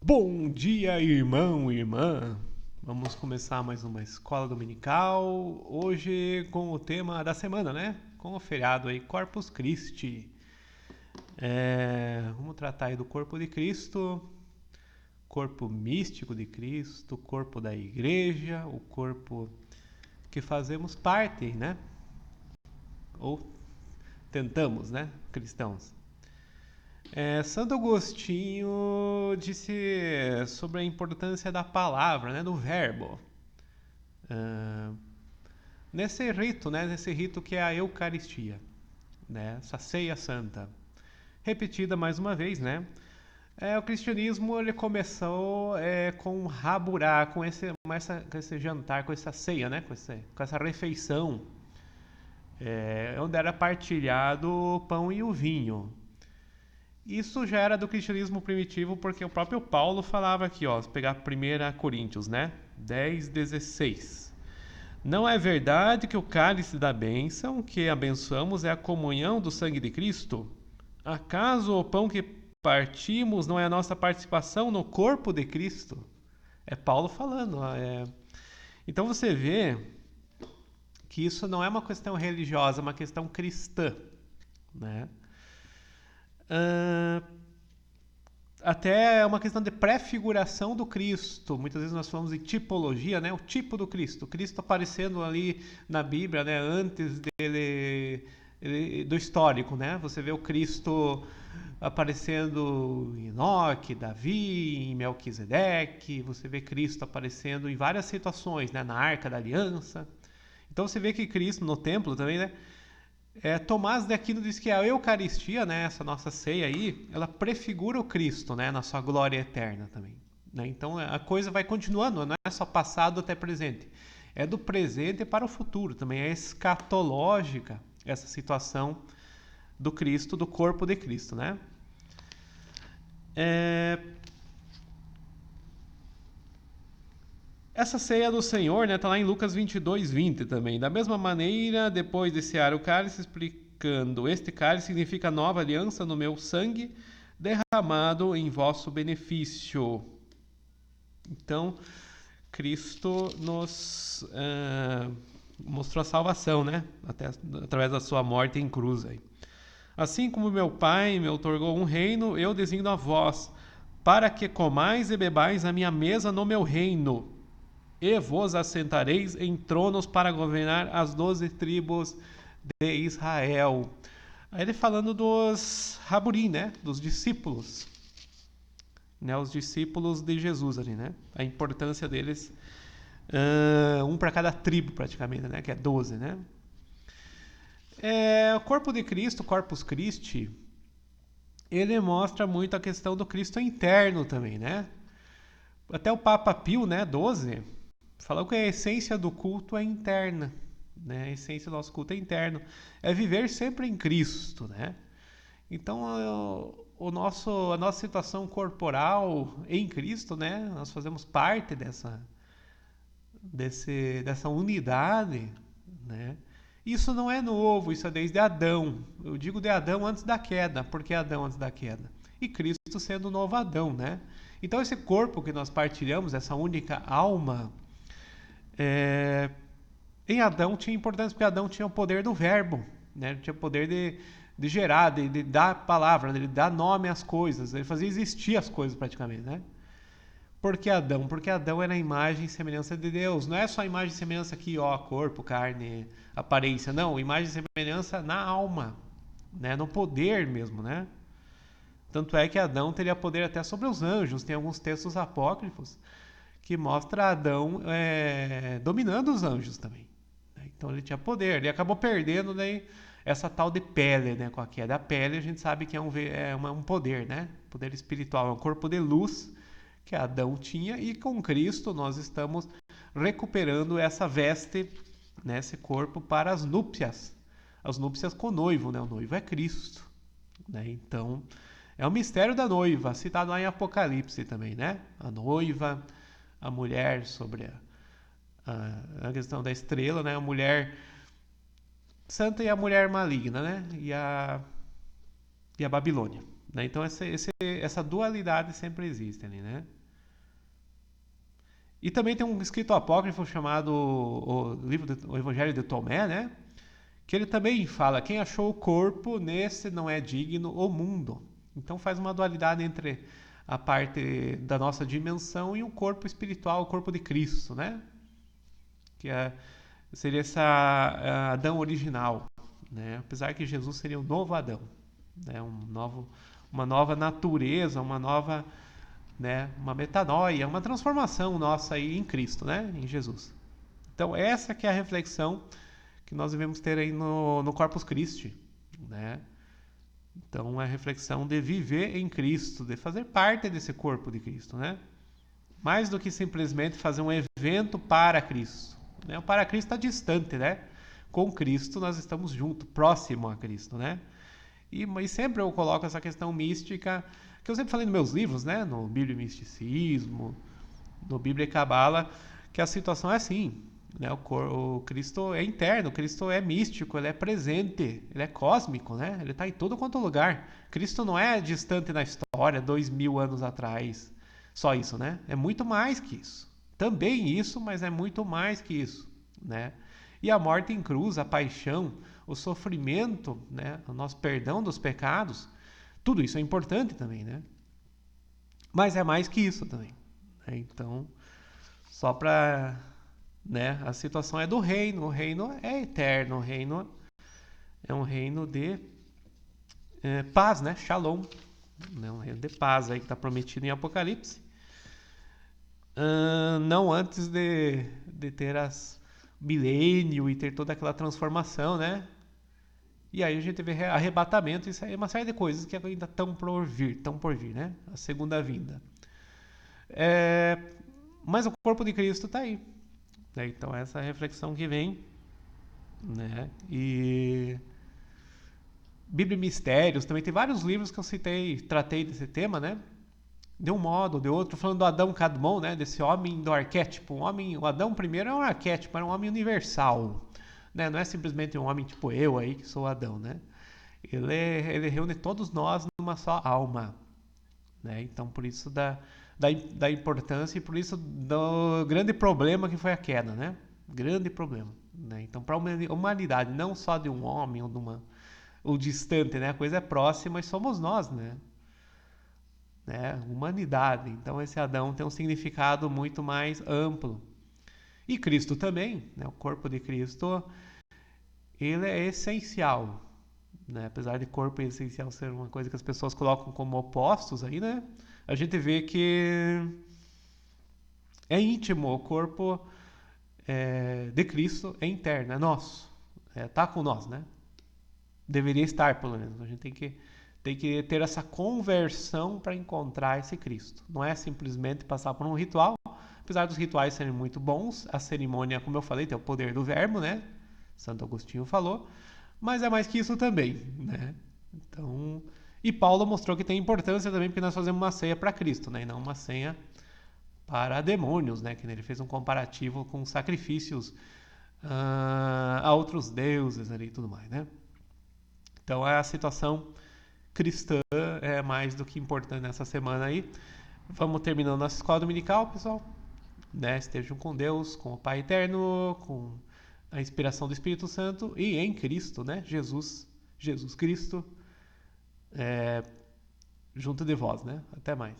Bom dia, irmão e irmã! Vamos começar mais uma escola dominical, hoje com o tema da semana, né? Com o feriado aí, Corpus Christi. Vamos tratar aí do corpo de Cristo, corpo místico de Cristo, corpo da igreja, o corpo que fazemos parte, né? Ou tentamos, né? Cristãos. Santo Agostinho disse sobre a importância da palavra, né, do verbo. Ah, nesse rito, né, nesse rito que é a Eucaristia, né, essa ceia santa, repetida mais uma vez, né? O cristianismo ele começou com Haburá, com esse jantar, com essa ceia, né, com essa refeição, onde era partilhado o pão e o vinho. Isso já era do cristianismo primitivo, porque o próprio Paulo falava aqui, ó, se pegar 1 Coríntios, né? 10:16. Não é verdade que o cálice da bênção que abençoamos é a comunhão do sangue de Cristo? Acaso o pão que partimos não é a nossa participação no corpo de Cristo? É Paulo falando. Então você vê que isso não é uma questão religiosa, é uma questão cristã, né? Ah, Até é uma questão de prefiguração do Cristo. Muitas vezes nós falamos em tipologia, né? O tipo do Cristo. O Cristo aparecendo ali na Bíblia, né? Antes do histórico, né? Você vê o Cristo aparecendo em Enoque, Davi, em Melquisedeque. Você vê Cristo aparecendo em várias situações, né? Na Arca da Aliança. Então você vê que Cristo no templo também, né? Tomás de Aquino diz que a Eucaristia, né, essa nossa ceia aí, ela prefigura o Cristo, né, na sua glória eterna também. Né? Então a coisa vai continuando, não é só passado até presente. É do presente para o futuro também. É escatológica essa situação do Cristo, do corpo de Cristo, né? É, Essa ceia do Senhor, né, tá lá em Lucas 22:20 também. Da mesma maneira, depois de cear o cálice, explicando: Este cálice significa nova aliança no meu sangue, derramado em vosso benefício. Então, Cristo nos mostrou a salvação, né? Até através da sua morte em cruz. Aí. Assim como meu Pai me outorgou um reino, eu designo a vós, para que comais e bebais a minha mesa no meu reino e vos assentareis em tronos para governar as 12 tribos de Israel. Aí ele falando dos Haburim, né? Dos discípulos. Né? Os discípulos de Jesus ali, né? A importância deles, um para cada tribo praticamente, né? Que é 12, né? O corpo de Cristo, Corpus Christi, ele mostra muito a questão do Cristo interno também, né? Até o Papa Pio, né, 12, falou que a essência do culto é interna, né? A essência do nosso culto é interno, é viver sempre em Cristo, né? Então, a nossa situação corporal em Cristo, né? Nós fazemos parte dessa unidade, né? Isso não é novo, isso é desde Adão. Eu digo de Adão antes da queda, porque Adão antes da queda. E Cristo sendo o novo Adão, né? Então esse corpo que nós partilhamos, essa única alma, é, em Adão tinha importância porque Adão tinha o poder do verbo, né? Ele tinha o poder de gerar, de dar palavra, de dar nome às coisas, ele fazia existir as coisas praticamente, né? Por que Adão? Porque Adão era a imagem e semelhança de Deus. Não é só a imagem e semelhança aqui, ó, corpo, carne, aparência. Não, imagem e semelhança na alma, né? No poder mesmo, né? Tanto é que Adão teria poder até sobre os anjos. Tem alguns textos apócrifos que mostra Adão dominando os anjos também. Então ele tinha poder. Ele acabou perdendo daí essa tal de pele, né? Com a queda da pele a gente sabe que um poder, né? Poder espiritual, é um corpo de luz que Adão tinha e com Cristo nós estamos recuperando essa veste, né, esse corpo para as núpcias com o noivo, né? O noivo é Cristo, né? Então é o mistério da noiva, citado lá em Apocalipse também, né? A noiva, a mulher sobre a questão da estrela, né? A mulher santa e a mulher maligna, né? E a Babilônia. né? Então essa dualidade sempre existe ali, né? E também tem um escrito apócrifo chamado o Evangelho de Tomé, né? Que ele também fala: quem achou o corpo, nesse não é digno o mundo. Então faz uma dualidade entre a parte da nossa dimensão e o corpo espiritual, o corpo de Cristo, né? Que seria essa Adão original, né? Apesar que Jesus seria um novo Adão, né? Uma nova natureza, uma nova, né? Uma metanoia, uma transformação nossa aí em Cristo, né? Em Jesus. Então essa que é a reflexão que nós devemos ter aí no Corpus Christi, né? Então é a reflexão de viver em Cristo, de fazer parte desse corpo de Cristo, né? Mais do que simplesmente fazer um evento para Cristo, né? O para Cristo está distante, né? Com Cristo nós estamos juntos, próximo a Cristo, né? E sempre eu coloco essa questão mística, que eu sempre falei nos meus livros, né? No Bíblia e Misticismo, no Bíblia e Cabala, que a situação é assim, né? O Cristo é interno, o Cristo é místico, ele é presente, ele é cósmico, né? Ele está em todo quanto lugar. Cristo não é distante na história, 2000 anos atrás, só isso, né? É muito mais que isso. Também isso, mas é muito mais que isso, né? E a morte em cruz, a paixão, o sofrimento, né? O nosso perdão dos pecados, tudo isso é importante também, né? Mas é mais que isso também, né? Então, só para, né? A situação é do reino. O reino é eterno. O reino é um reino de paz, né? Shalom, né? Um reino de paz aí que está prometido em Apocalipse. Não antes de ter as milênio e ter toda aquela transformação, né? E aí a gente vê arrebatamento, isso aí é uma série de coisas que ainda estão por vir, né? A segunda vinda. Mas o corpo de Cristo está aí, né? Então essa é a reflexão que vem, né? E Bíblia e Mistérios, também tem vários livros que eu tratei desse tema, né? De um modo ou de outro, falando do Adão Kadmon, né? Desse homem do arquétipo. O Adão primeiro é um arquétipo, era um homem universal, né? Não é simplesmente um homem tipo eu aí, que sou Adão, né? Ele reúne todos nós numa só alma, né? Então por isso da importância e por isso do grande problema que foi a queda, né? Grande problema, né? Então para a humanidade, não só de um homem ou de uma ou distante, né? A coisa é próxima e somos nós, né? Humanidade. Então esse Adão tem um significado muito mais amplo. E Cristo também, né? O corpo de Cristo, ele é essencial, né? Apesar de corpo e essencial ser uma coisa que as pessoas colocam como opostos aí, né? A gente vê que é íntimo, o corpo de Cristo é interno, é nosso, tá com nós, né? Deveria estar, pelo menos. A gente tem que ter essa conversão para encontrar esse Cristo. Não é simplesmente passar por um ritual, apesar dos rituais serem muito bons, a cerimônia, como eu falei, tem o poder do verbo, né? Santo Agostinho falou, mas é mais que isso também, né? Então, e Paulo mostrou que tem importância também porque nós fazemos uma ceia para Cristo, né? E não uma ceia para demônios, né? Que ele fez um comparativo com sacrifícios a outros deuses ali e tudo mais, né? Então a situação cristã é mais do que importante nessa semana aí. Vamos terminando nossa escola dominical, pessoal. Né? Estejam com Deus, com o Pai Eterno, com a inspiração do Espírito Santo e em Cristo, né? Jesus Cristo, junto de vós, né? Até mais.